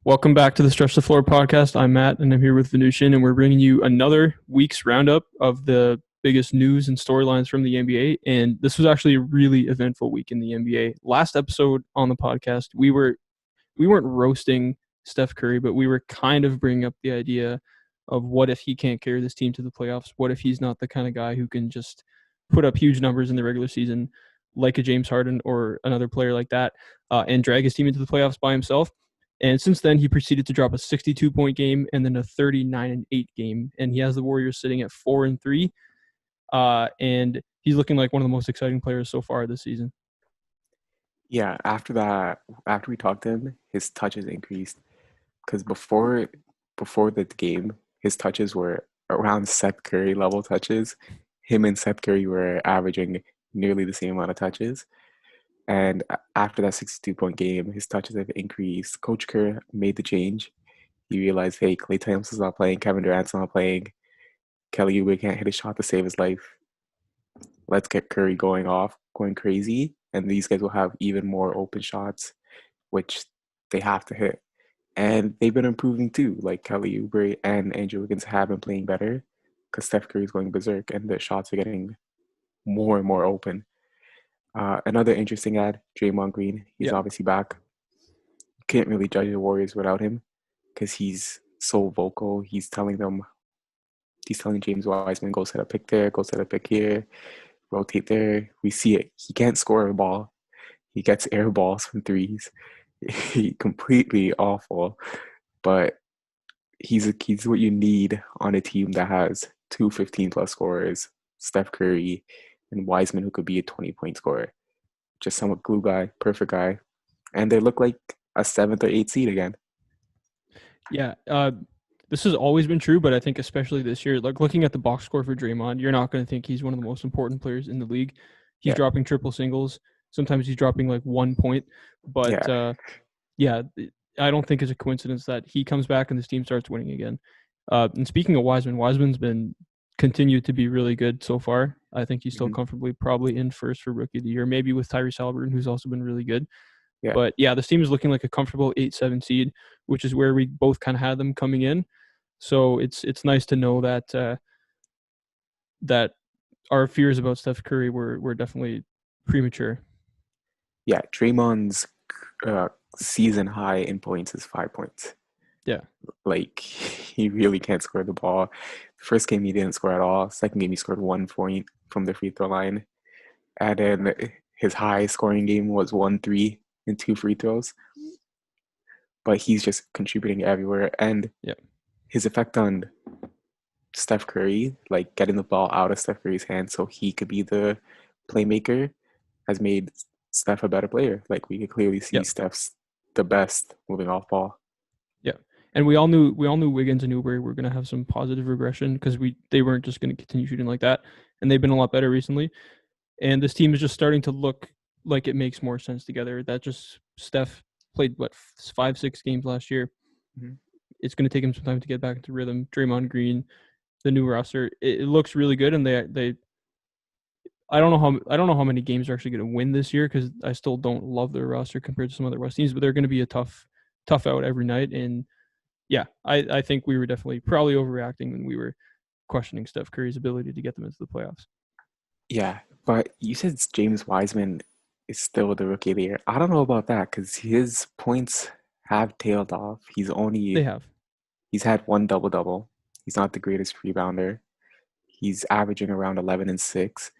Welcome back to the Stretch the Floor podcast. I'm Matt, and I'm here with Venush, and we're bringing you another week's roundup of the biggest news and storylines from the NBA. And this was actually a really eventful week in the NBA. Last episode on the podcast, we weren't roasting Steph Curry, but we were kind of bringing up the idea of what if he can't carry this team to the playoffs? What if he's not the kind of guy who can just put up huge numbers in the regular season, like a James Harden or another player like that, and drag his team into the playoffs by himself? And since then, he proceeded to drop a 62-point game and then a 39-8 game, and he has the Warriors sitting at 4-3, and he's looking like one of the most exciting players so far this season. Yeah, after that, after we talked to him, his touches increased because before the game, his touches were around Seth Curry level touches. Him and Seth Curry were averaging nearly the same amount of touches. And after that 62-point game, his touches have increased. Coach Kerr made the change. He realized, hey, Klay Thompson's not playing, Kevin Durant's not playing, Kelly Oubre can't hit a shot to save his life. Let's get Curry going crazy, and these guys will have even more open shots, which they have to hit. And they've been improving too. Like Kelly Oubre and Andrew Wiggins have been playing better because Steph Curry's going berserk, and the shots are getting more and more open. Another interesting ad, Draymond Green. He's obviously back. Can't really judge the Warriors without him because he's so vocal. He's telling James Wiseman, go set a pick there, go set a pick here, rotate there. We see it. He can't score a ball. He gets air balls from threes. He completely awful, but he's what you need on a team that has two 15-plus scorers, Steph Curry and Wiseman, who could be a 20-point scorer. Just somewhat glue guy, perfect guy, and they look like a 7th or 8th seed again. Yeah, this has always been true, but I think especially this year, like looking at the box score for Draymond, you're not going to think he's one of the most important players in the league. He's dropping triple singles. Sometimes he's dropping like 1 point, but I don't think it's a coincidence that he comes back and this team starts winning again. And speaking of Wiseman, Wiseman's been continued to be really good so far. I think he's still comfortably probably in first for Rookie of the Year, maybe with Tyrese Haliburton, who's also been really good. Yeah. But yeah, this team is looking like a comfortable 8-7 seed, which is where we both kind of had them coming in. So it's nice to know that that our fears about Steph Curry were definitely premature. Yeah, Draymond's season high in points is 5 points. Yeah. Like, he really can't score the ball. First game, he didn't score at all. Second game, he scored 1 point from the free throw line. And then his high scoring game was 1-3 and 2 free throws. But he's just contributing everywhere. And his effect on Steph Curry, like getting the ball out of Steph Curry's hands so he could be the playmaker, has made Steph a better player. Like, we could clearly see Steph's the best moving off ball. Yeah. And we all knew Wiggins and Oubre were going to have some positive regression because they weren't just going to continue shooting like that, and they've been a lot better recently. And this team is just starting to look like it makes more sense together. That just Steph played 5-6 games last year. Mm-hmm. It's going to take him some time to get back into rhythm. Draymond Green, the new roster, it looks really good, and they. I don't know how many games they're actually going to win this year because I still don't love their roster compared to some other West teams, but they're going to be a tough out every night. And yeah, I think we were definitely probably overreacting when we were questioning Steph Curry's ability to get them into the playoffs. Yeah, but you said James Wiseman is still the Rookie of the Year. I don't know about that because his points have tailed off. They have. He's had 1 double-double. He's not the greatest rebounder. He's averaging around 11 and 6.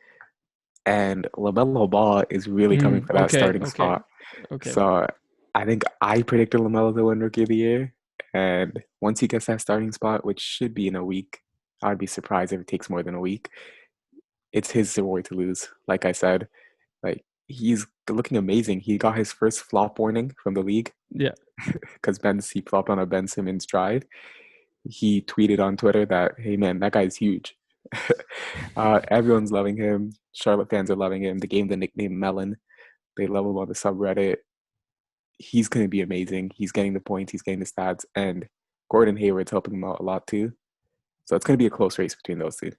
And LaMelo Ball is really coming for that starting spot. Okay. So I think I predicted LaMelo to win Rookie of the Year. And once he gets that starting spot, which should be in a week, I'd be surprised if it takes more than a week. It's his reward to lose. Like I said, like, he's looking amazing. He got his first flop warning from the league. Yeah. Because he flopped on a Ben Simmons drive. He tweeted on Twitter that, hey man, that guy's huge. Everyone's loving him. Charlotte fans are loving him. They gave him the nickname Melon. They love him on the subreddit. He's going to be amazing. He's getting the points. He's getting the stats. And Gordon Hayward's helping him out a lot too. So it's going to be a close race between those two.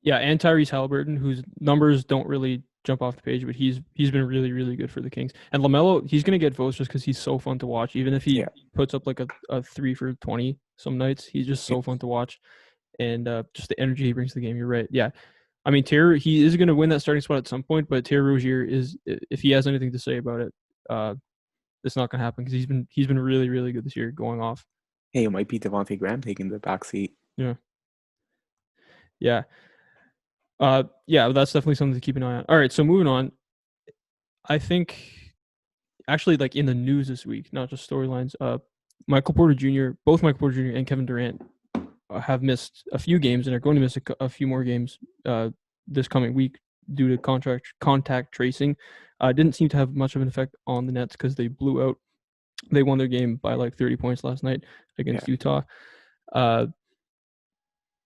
Yeah, and Tyrese Haliburton, whose numbers don't really jump off the page, but he's been really really good for the Kings. And LaMelo, he's gonna get votes just because he's so fun to watch. Even if he Yeah. puts up like a 3 for 20 some nights, he's just so fun to watch. And just the energy he brings to the game. You're right. Yeah, I mean, he is going to win that starting spot at some point, but Terry Rozier is, if he has anything to say about it, it's not going to happen because he's been really really good this year, going off. Hey, it might be Devontae Graham taking the back seat. Yeah, yeah, yeah. That's definitely something to keep an eye on. All right, so moving on. I think actually, like in the news this week, not just storylines. Michael Porter Jr., both Michael Porter Jr. and Kevin Durant have missed a few games and are going to miss a few more games this coming week due to contact tracing. Didn't seem to have much of an effect on the Nets because they blew out. They won their game by like 30 points last night against Yeah. Utah.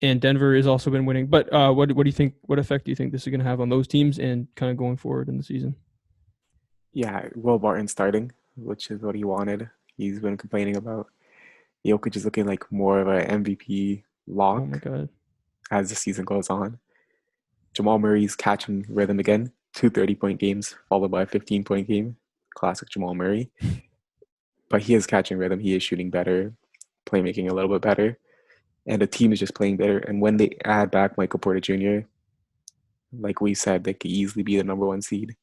And Denver has also been winning. But what do you think? What effect do you think this is going to have on those teams and kind of going forward in the season? Yeah, Will Barton starting, which is what he wanted. He's been complaining about. Jokic is looking like more of an MVP Oh my lock God. as the season goes on. Jamal Murray's catching rhythm again. Two 30-point games followed by a 15-point game. Classic Jamal Murray. But he is catching rhythm. He is shooting better, playmaking a little bit better. And the team is just playing better. And when they add back Michael Porter Jr., like we said, they could easily be the number one seed.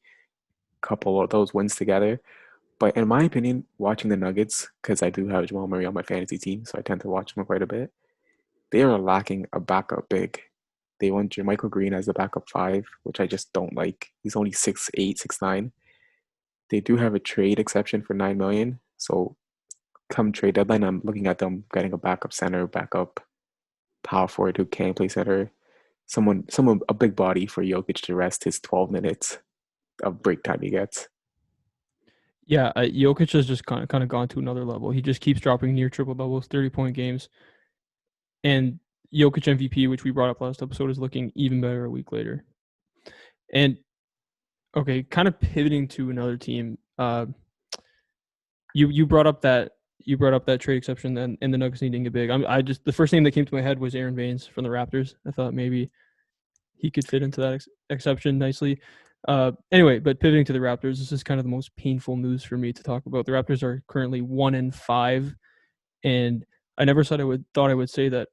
Couple of those wins together. But in my opinion, watching the Nuggets, because I do have Jamal Murray on my fantasy team, so I tend to watch them quite a bit, they are lacking a backup big. They want Jermichael Green as a backup five, which I just don't like. He's only 6'8", 6'9". They do have a trade exception for $9 million. So come trade deadline, I'm looking at them getting a backup center, backup power forward who can play center. Someone a big body for Jokic to rest his 12 minutes of break time he gets. Yeah, Jokic has just kind of gone to another level. He just keeps dropping near triple doubles, 30-point games, and Jokic MVP, which we brought up last episode, is looking even better a week later. And okay, kind of pivoting to another team. You brought up that trade exception and the Nuggets needing a big. I just the first name that came to my head was Aaron Baines from the Raptors. I thought maybe he could fit into that exception nicely. Anyway, but pivoting to the Raptors, this is kind of the most painful news for me to talk about. The Raptors are currently 1-5, and I never thought I would say that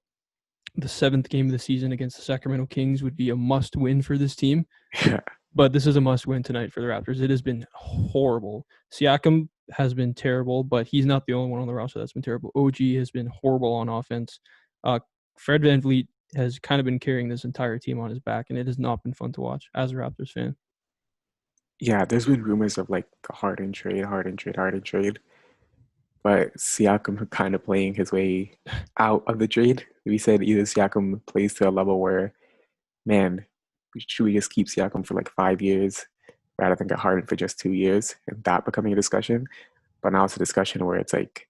the seventh game of the season against the Sacramento Kings would be a must win for this team. Yeah. But this is a must win tonight for the Raptors. It has been horrible. Siakam has been terrible, but he's not the only one on the roster that's been terrible. OG has been horrible on offense. Fred VanVleet has kind of been carrying this entire team on his back, and it has not been fun to watch as a Raptors fan. Yeah, there's been rumors of like the Harden trade, Harden trade, Harden trade. But Siakam kind of playing his way out of the trade. We said either Siakam plays to a level where, man, should we just keep Siakam for like 5 years rather than get Harden for just 2 years, and that becoming a discussion. But now it's a discussion where it's like,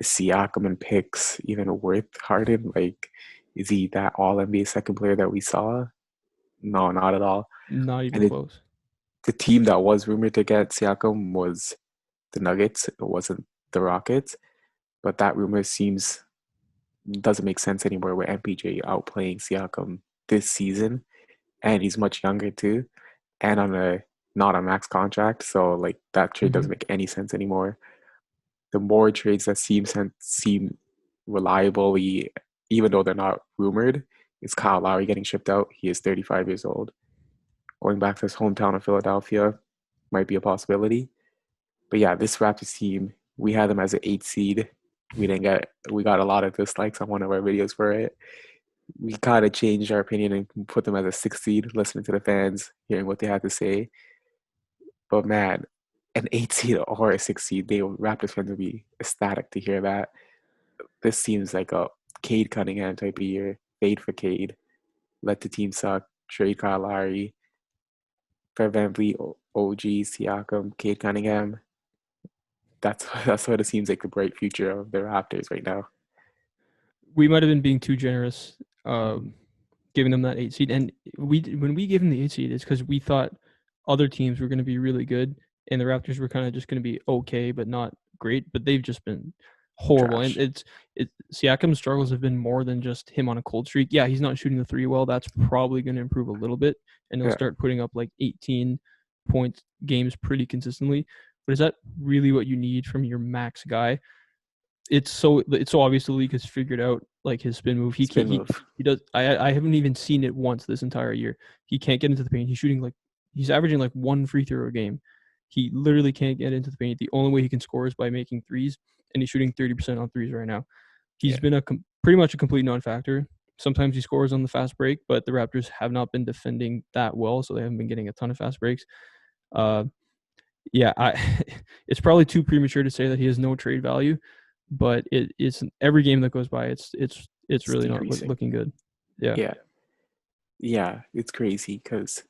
is Siakam and picks even worth Harden? Like, is he that all NBA second player that we saw? No, not at all. Not even And close. the team that was rumored to get Siakam was the Nuggets. It wasn't the Rockets. But that rumor seems doesn't make sense anymore with MPJ outplaying Siakam this season, and he's much younger too, and on a not a max contract. So like that trade Mm-hmm. doesn't make any sense anymore. The more trades that seem reliable, even though they're not rumored, is Kyle Lowry getting shipped out. He is 35 years old. Going back to his hometown of Philadelphia might be a possibility. But yeah, this Raptors team, we had them as an 8 seed. We got a lot of dislikes on one of our videos for it. We kind of changed our opinion and put them as a 6 seed, listening to the fans, hearing what they had to say. But man, an 8 seed or a 6 seed, Raptors fans would be ecstatic to hear that. This seems like a Cade Cunningham type of year. Fade for Cade. Let the team suck. Trade Kyle Lowry. Fred VanVleet, OG, Siakam, Cade Cunningham. That's what it seems like the bright future of the Raptors right now. We might have been being too generous, Mhm. giving them that 8 seed. And when we gave them the 8 seed, it's because we thought other teams were going to be really good, and the Raptors were kind of just going to be okay, but not great. But they've just been horrible. And trash. Siakam's struggles have been more than just him on a cold streak. Yeah, he's not shooting the three well. That's probably going to improve a little bit, and he'll Yeah, start putting up like 18-point games pretty consistently. But is that really what you need from your max guy? It's so obvious the league has figured out like his spin move. He can't spin move. he does I haven't even seen it once this entire year. He can't get into the paint. He's averaging like one free throw a game. He literally can't get into the paint. The only way he can score is by making threes, and he's shooting 30% on threes right now. He's Yeah, been pretty much a complete non-factor. Sometimes he scores on the fast break, but the Raptors have not been defending that well, so they haven't been getting a ton of fast breaks. Uh, yeah, it's probably too premature to say that he has no trade value, but it's every game that goes by, it's it's really not decreasing. looking good. Yeah. Yeah, yeah, it's crazy because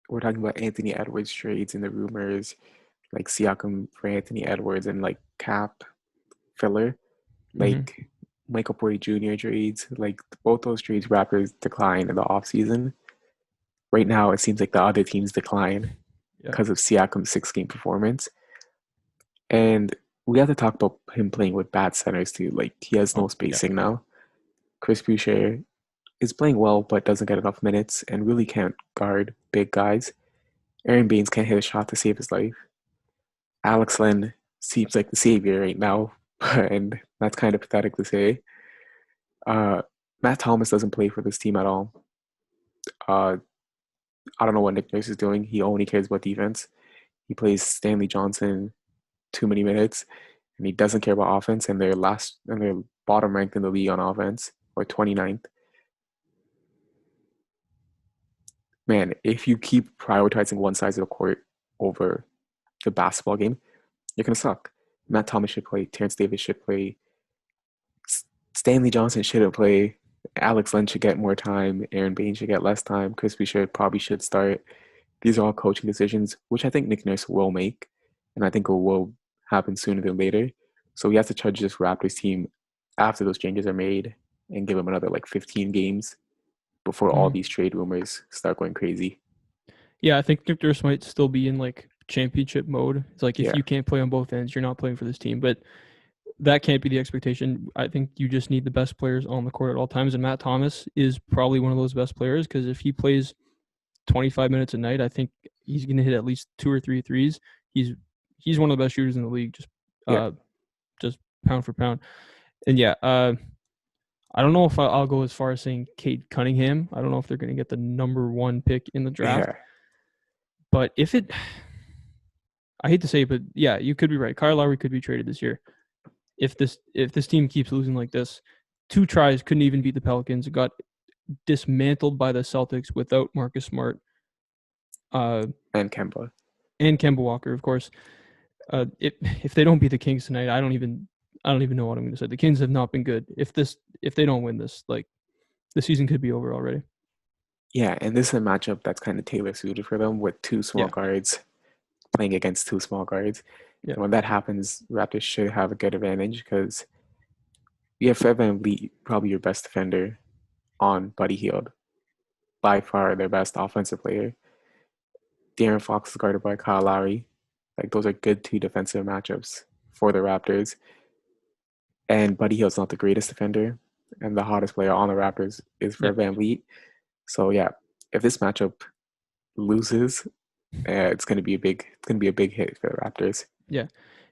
we're talking about Anthony Edwards trades and the rumors, like Siakam for Anthony Edwards and like cap filler, Hmm. like Michael Porter Jr. trades, like both those trades Raptors decline in the offseason. Right now, it seems like the other teams decline Yeah. because of Siakam's 6 game performance. And we have to talk about him playing with bad centers too. Like he has no Oh yeah. spacing now. Chris Boucher is playing well but doesn't get enough minutes and really can't guard big guys. Aaron Baines can't hit a shot to save his life. Alex Len seems like the savior right now, and that's kind of pathetic to say. Uh, Matt Thomas doesn't play for this team at all. Uh, I don't know what Nick Nurse is doing. He only cares about defense. He plays Stanley Johnson too many minutes, and he doesn't care about offense. And they're bottom ranked in the league on offense, or 29th. Man, if you keep prioritizing one side of the court over the basketball game, you're gonna suck. Matt Thomas should play. Terrence Davis should play. Stanley Johnson shouldn't play. Alex Len should get more time. Aaron Baines should get less time. Chris Boucher probably should start. These are all coaching decisions, which I think Nick Nurse will make, and I think it will happen sooner than later. So we have to judge this Raptors team after those changes are made and give them another like 15 games before all Mhm. these trade rumors start going crazy. Yeah, I think Nick Nurse might still be in like championship mode. It's like if Yeah, you can't play on both ends, you're not playing for this team. But that can't be the expectation. I think you just need the best players on the court at all times, and Matt Thomas is probably one of those best players because if he plays 25 minutes a night, I think he's going to hit at least two or three threes. He's he's one of the best shooters in the league, yeah, uh, just pound for pound. And yeah, I don't know if I'll go as far as saying Cade Cunningham. I don't know if they're going to get the number one pick in the draft, yeah, but I hate to say it, but yeah, you could be right. Kyle Lowry could be traded this year if this team keeps losing like this. Two tries couldn't even beat the Pelicans. It got dismantled by the Celtics without Marcus Smart, uh, and Kemba. and Kemba Walker, of course. If they don't beat the Kings tonight, I don't even know what I'm going to say. The Kings have not been good. If they don't win this, like the season could be over already. Yeah, and this is a matchup that's kind of tailor suited for them with two small Yeah, guards playing against two small guards. yeah, And when that happens, Raptors should have a good advantage because you have Fred VanVleet, probably your best defender, on Buddy Hield, by far their best offensive player. De'Aaron Fox is guarded by Kyle Lowry. Like those are good two defensive matchups for the Raptors. And Buddy Hield's not the greatest defender, and the hottest player on the Raptors is yeah, Fred VanVleet. So yeah, if this matchup loses, it's gonna be a big hit for the Raptors. yeah.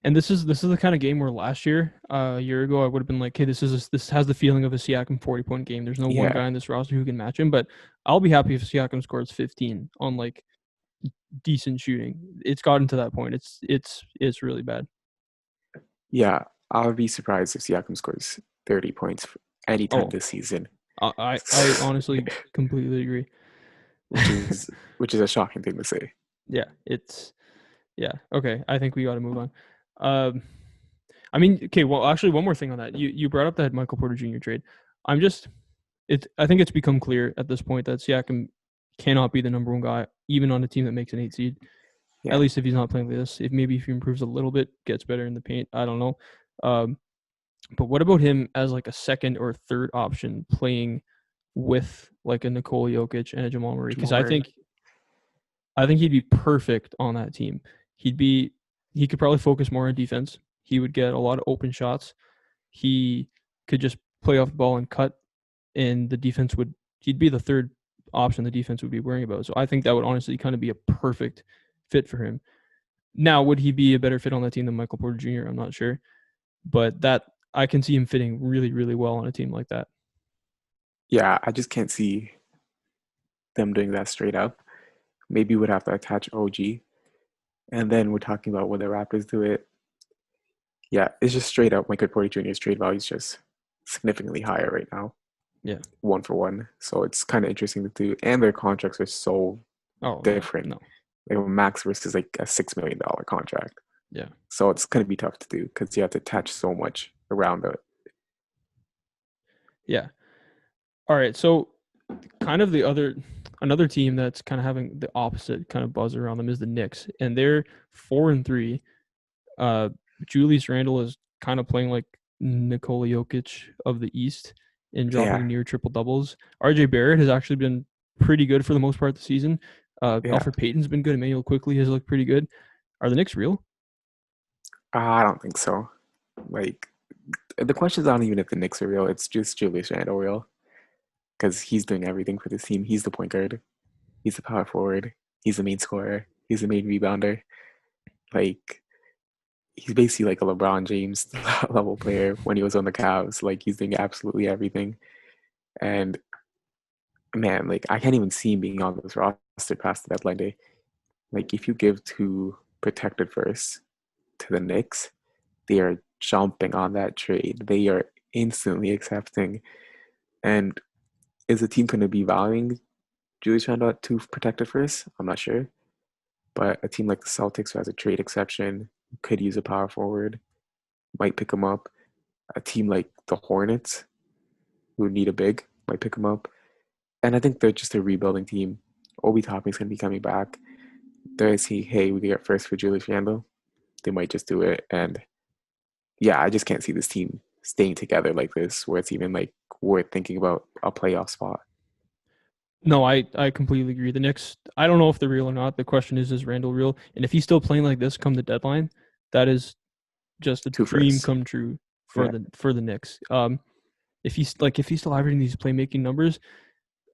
And this is the kind of game where last year, a year ago, I would have been like, "Hey, this has the feeling of a Siakam 40-point game. There's no one Yeah, guy on this roster who can match him." But I'll be happy if Siakam scores 15 on like decent shooting. It's gotten to that point. It's really bad. yeah. I'll be surprised if Siakam scores 30 points anytime Oh, this season, I honestly completely agree. which is which is a shocking thing to say. Yeah, yeah. Okay, I think we got to move on. Um, I mean, okay. Well, actually, one more thing on that. You brought up that Michael Porter Jr. trade. I'm just I think it's become clear at this point that Siakam cannot be the number one guy, even on a team that makes an 8 seed. At Yeah, least if he's not playing like this. If he improves a little bit, gets better in the paint. I don't know. Um, but what about him as like a second or third option playing with like a Nikola Jokic and a Jamal Murray? Because Jamal I Murray. think I think he'd be perfect on that team. He could probably focus more on defense. He would get a lot of open shots. he could just play off the ball and cut, and he'd be the third option the defense would be worrying about. So I think that would honestly kind of be a perfect fit for him. Now, would he be a better fit on that team than Michael Porter Jr.? I'm not sure, but that I can see him fitting really, really well on a team like that. Yeah, I just can't see them doing that straight up. Maybe we'd have to attach OG. And then we're talking about when the Raptors do it. Yeah, it's just straight up Michael Porter Jr.'s trade value is just significantly higher right now, Yeah. 1-for-1. So it's kind of interesting to do. And their contracts are so Oh different. no. Like Max versus like a $6 million contract. Yeah. So it's going to be tough to do because you have to attach so much around it. Yeah. All right. So kind of another team that's kind of having the opposite kind of buzz around them is the Knicks, and they're 4-3. Julius Randle is kind of playing like Nikola Jokic of the East and dropping Yeah, near triple doubles. RJ Barrett has actually been pretty good for the most part of the season. yeah. Alfred Payton's been good. Emmanuel Quickly has looked pretty good. Are the Knicks real? I don't think so. Like, the question's not even if the Knicks are real. It's just Julius Randle real because he's doing everything for this team. He's the point guard. He's the power forward. He's the main scorer. He's the main rebounder. Like, he's basically like a LeBron James level player when he was on the Cavs. Like, he's doing absolutely everything. And man, like, I can't even see him being on this roster past the deadline day. Like, if you give two protected firsts to the Knicks, they are jumping on that trade. They are instantly accepting. And is the team going to be valuing Julius Randle at two protected firsts? I'm not sure. But a team like the Celtics, who has a trade exception, could use a power forward, might pick him up. A team like the Hornets, who need a big, might pick him up. And I think they're just a rebuilding team. Obi Toppin's going to be coming back. They see, hey, we can get first for Julius Randle. They might just do it. And yeah, I just can't see this team staying together like this, where it's even like worth thinking about a playoff spot. No, I completely agree. The Knicks, I don't know if they're real or not. The question is Randall real? And if he's still playing like this come the deadline, that is just a Two dream firsts. come true Yeah. for the Knicks. If he's still averaging these playmaking numbers,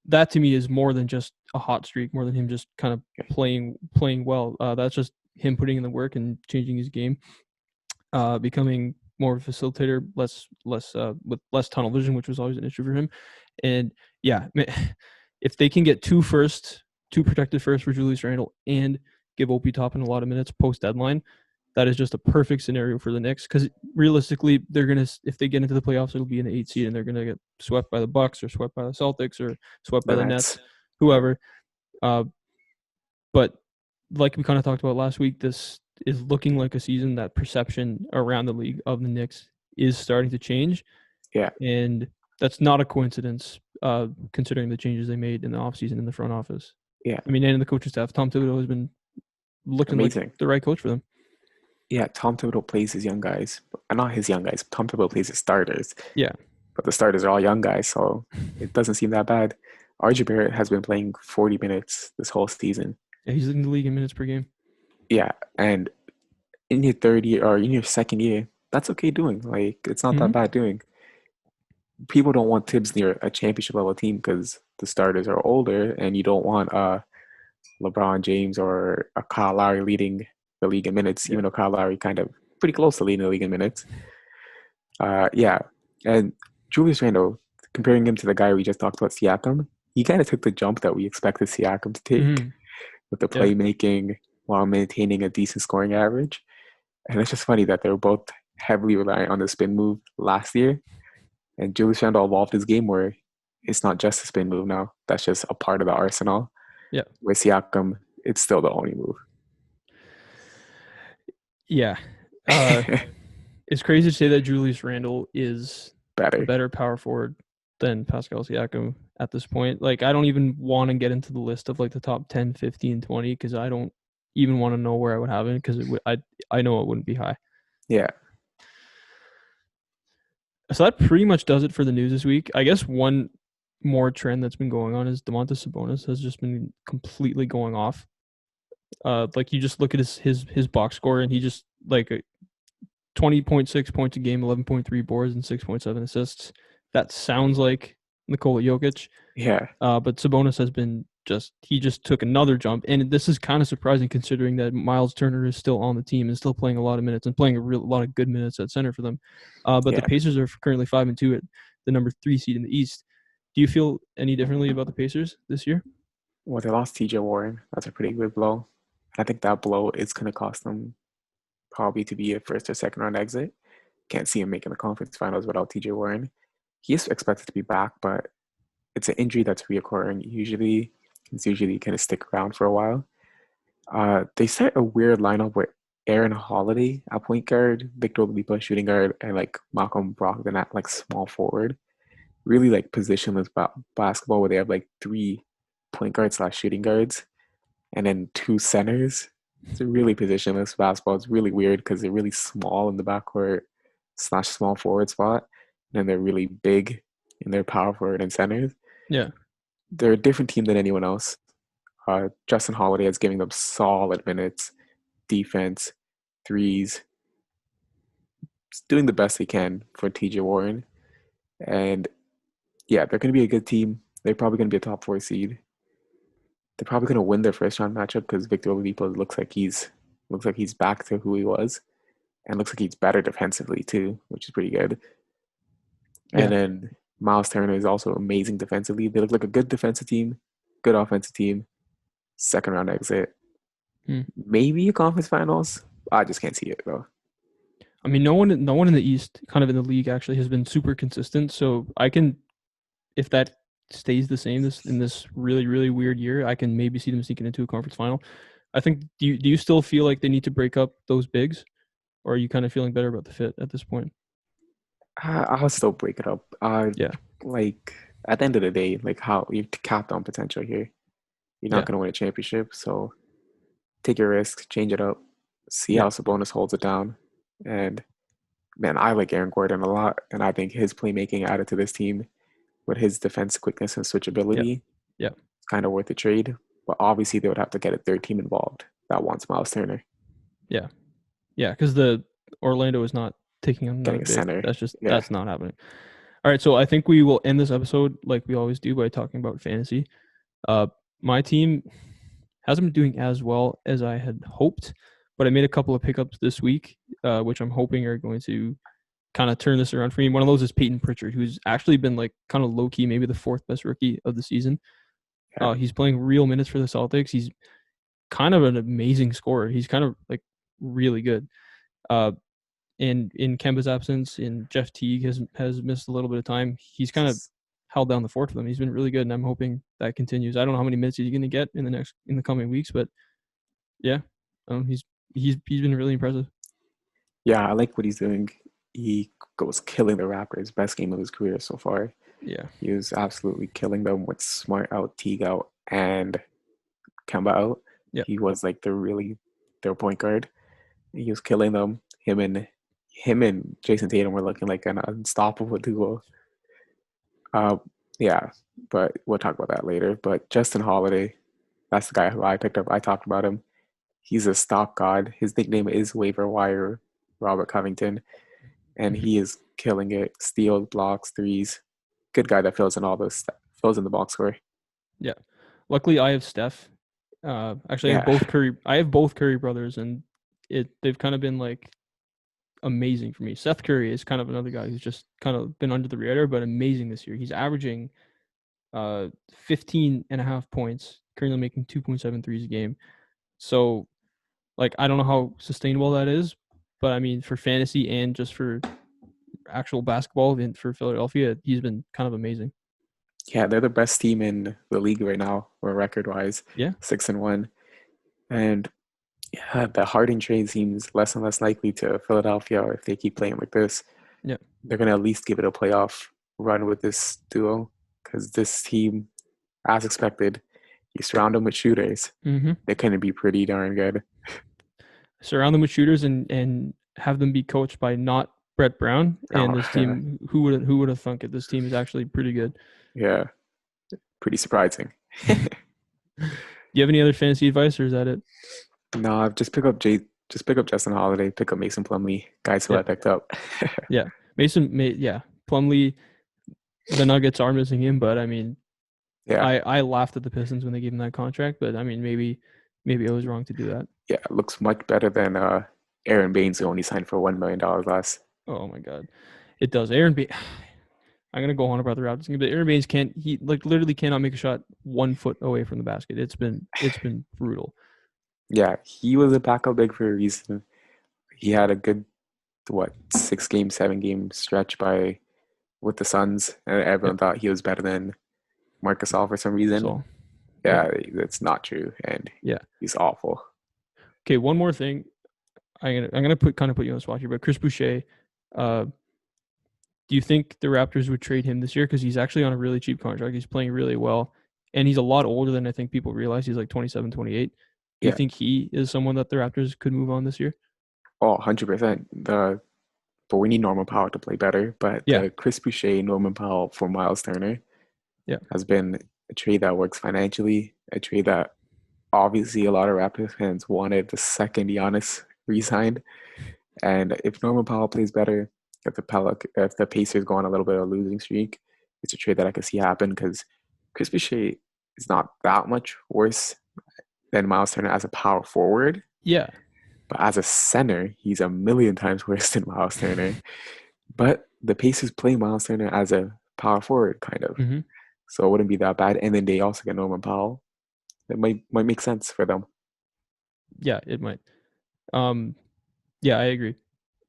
that to me is more than just a hot streak, more than him just kind of Okay. playing well. That's just him putting in the work and changing his game, becoming more of a facilitator, with less tunnel vision, which was always an issue for him. And yeah, if they can get two protected first for Julius Randle and give Opie Toppin a lot of minutes post deadline, that is just a perfect scenario for the Knicks, because realistically, if they get into the playoffs, it'll be an 8 seed and they're gonna get swept by the Bucks or swept by the Celtics or swept by The the Nets. Nets, whoever. Uh, but like we kind of talked about last week, this is looking like a season that perception around the league of the Knicks is starting to change, Yeah. and that's not a coincidence, considering the changes they made in the offseason in the front office. Yeah. I mean, and in the coaching staff, Tom Thibodeau has been looking like Amazing. the right coach for them. Yeah, Tom Thibodeau plays his young guys. Not his young guys. Tom Thibodeau plays his starters. Yeah. But the starters are all young guys, so it doesn't seem that bad. RJ Barrett has been playing 40 minutes this whole season. Yeah, he's leading the league in minutes per game. Yeah, and in your third year or in your second year, that's okay doing. Like, it's not Mm-hmm. that bad doing. People don't want Tibbs near a championship level team because the starters are older, and you don't want LeBron James or a Kyle Lowry leading the league in minutes, Yeah. even though Kyle Lowry kind of pretty close to leading the league in minutes. Yeah, and Julius Randle, comparing him to the guy we just talked about, Siakam, he kind of took the jump that we expected Siakam to take Mm-hmm. with the Yeah. playmaking while maintaining a decent scoring average. And it's just funny that they were both heavily reliant on the spin move last year. And Julius Randle evolved his game where it's not just a spin move now. That's just a part of the arsenal. Yeah. With Siakam, it's still the only move. Yeah. It's crazy to say that Julius Randle is a Better. better power forward than Pascal Siakam at this point. Like, I don't even want to get into the list of like the top 10, 15, 20, because I don't even want to know where I would have it, because I know it wouldn't be high. Yeah. So that pretty much does it for the news this week. I guess one more trend that's been going on is Domantas Sabonis has just been completely going off. Like, you just look at his box score, and he just like 20.6 points a game, 11.3 boards, and 6.7 assists. That sounds like Nikola Jokic. Yeah, But Sabonis has been he just took another jump, and this is kind of surprising considering that Miles Turner is still on the team and still playing a lot of minutes and playing a lot of good minutes at center for them. But the yeah. Pacers are currently 5-2 at the number 3 seed in the East. Do you feel any differently about the Pacers this year? Well, they lost TJ Warren. That's a pretty good blow. I think that blow is going to cost them probably to be a first or second round exit. Can't see him making the conference finals without TJ Warren. He is expected to be back, but it's an injury that's reoccurring. It's usually going to stick around for a while. They set a weird lineup with Aaron Holiday at point guard, Victor Oladipo shooting guard, and like Malcolm Brogdon at like small forward. Really like positionless basketball where they have like three point guards slash shooting guards and then two centers. It's a really positionless basketball. It's really weird because they're really small in the backcourt slash small forward spot, and then they're really big in their power forward and centers. Yeah. They're a different team than anyone else. Justin Holiday is giving them solid minutes, defense, threes, just doing the best they can for TJ Warren. And yeah, they're going to be a good team. They're probably going to be a top 4 seed. They're probably going to win their first round matchup because Victor Oladipo looks like he's back to who he was, and looks like he's better defensively too, which is pretty good. Yeah. And then Miles Turner is also amazing defensively. They look like a good defensive team, good offensive team. Second round exit, maybe a conference finals. I just can't see it though. I mean, no one in the East, kind of in the league, actually has been super consistent. So I can, if that stays the same in this really, really weird year, I can maybe see them sneaking into a conference final. I think. Do you still feel like they need to break up those bigs, or are you kind of feeling better about the fit at this point? I'll still break it up. Yeah. Like at the end of the day, like how you've capped on potential here. You're not going to win a championship, so take your risk, change it up, see how Sabonis holds it down. And man, I like Aaron Gordon a lot, and I think his playmaking added to this team with his defense quickness and switchability, Yeah. it's kind of worth the trade. But obviously, they would have to get a third team involved that wants Miles Turner. Yeah. Yeah, because the Orlando is not taking another Getting a big. center. That's not happening. All right, so I think we will end this episode like we always do by talking about fantasy. My team hasn't been doing as well as I had hoped, but I made a couple of pickups this week, which I'm hoping are going to kind of turn this around for me. One of those is Peyton Pritchard, who's actually been like kind of low key, maybe the 4th best rookie of the season. Yeah. He's playing real minutes for the Celtics. He's kind of an amazing scorer. He's kind of like really good. In Kemba's absence, and Jeff Teague has missed a little bit of time. He's kind of held down the fort for them. He's been really good, and I'm hoping that continues. I don't know how many minutes he's going to get in the coming weeks, but yeah, he's been really impressive. Yeah, I like what he's doing. He was killing the Raptors. Best game of his career so far. Yeah, he was absolutely killing them with Smart out, Teague out, and Kemba out. Yeah, he was like their point guard. He was killing them. Him and Jason Tatum were looking like an unstoppable duo. Yeah, but we'll talk about that later. But Justin Holiday, that's the guy who I picked up. I talked about him. He's a stock god. His nickname is Waiver Wire Robert Covington, and he is killing it. Steals, blocks, threes. Good guy that fills in the box score. Yeah. Luckily, I have Steph. Actually, I have both Curry brothers, and they've kind of been like amazing for me. Seth Curry is kind of another guy who's just kind of been under the radar, but amazing this year. He's averaging 15 and a half points, currently making 2.7 threes a game. So, like, I don't know how sustainable that is, but I mean, for fantasy and just for actual basketball and for Philadelphia, he's been kind of amazing. Yeah, they're the best team in the league right now, or record-wise. Yeah. 6-1. And yeah, the Harden trade seems less and less likely to Philadelphia if they keep playing like this. Yeah. They're going to at least give it a playoff run with this duo because this team, as expected, you surround them with shooters. Mm-hmm. They're going to be pretty darn good. Surround them with shooters and have them be coached by not Brett Brown. And this team, who would have thunk it? This team is actually pretty good. Yeah, pretty surprising. Do you have any other fantasy advice, or is that it? No, I've just picked up Just pick up Justin Holiday, pick up Mason Plumlee, guys who Yeah, I picked up. yeah. Yeah. Plumlee, the Nuggets are missing him, but I mean, Yeah, I laughed at the Pistons when they gave him that contract, but I mean, maybe I was wrong to do that. yeah, it looks much better than Aaron Baines, who only signed for $1 million less. Oh my God, it does. I'm gonna go on about the Raptors, but Aaron Baines can't. He like literally cannot make a shot 1 foot away from the basket. It's been brutal. Yeah, he was a backup big for a reason. He had a good, what, 6 game, 7 game stretch by with the Suns, and Yep. everyone thought he was better than Marcus All for some reason. So, yep. Yeah, that's not true, and Yeah. he's awful. Okay. One more thing. I'm gonna put you on the spot here, but Chris Boucher, uh, do you think the Raptors would trade him this year? Because he's actually on a really cheap contract. He's playing really well, and he's a lot older than I think people realize. He's like 27, 28. Do you Yeah, think he is someone that the Raptors could move on this year? oh, 100%. But we need Norman Powell to play better. But Yeah. the Chris Boucher, Norman Powell for Miles Turner Yeah. has been a trade that works financially, a trade that obviously a lot of Raptors fans wanted the second Giannis re-signed. And if Norman Powell plays better, if the Pacers go on a little bit of a losing streak, it's a trade that I could see happen because Chris Boucher is not that much worse than Miles Turner as a power forward, Yeah. but as a center, he's a million times worse than Miles Turner. But the Pacers play Miles Turner as a power forward, kind of, Hmm. so it wouldn't be that bad. And then they also get Norman Powell. It might make sense for them. Yeah. It might. Um. Yeah, I agree.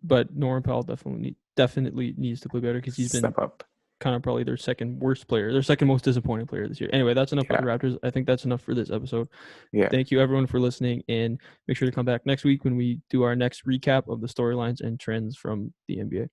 But Norman Powell definitely needs to play better because he's been Step up. kind of probably their second worst player, their second most disappointing player this year. Anyway, that's enough about Yeah, the Raptors. I think that's enough for this episode. yeah. Thank you everyone for listening, and make sure to come back next week when we do our next recap of the storylines and trends from the NBA.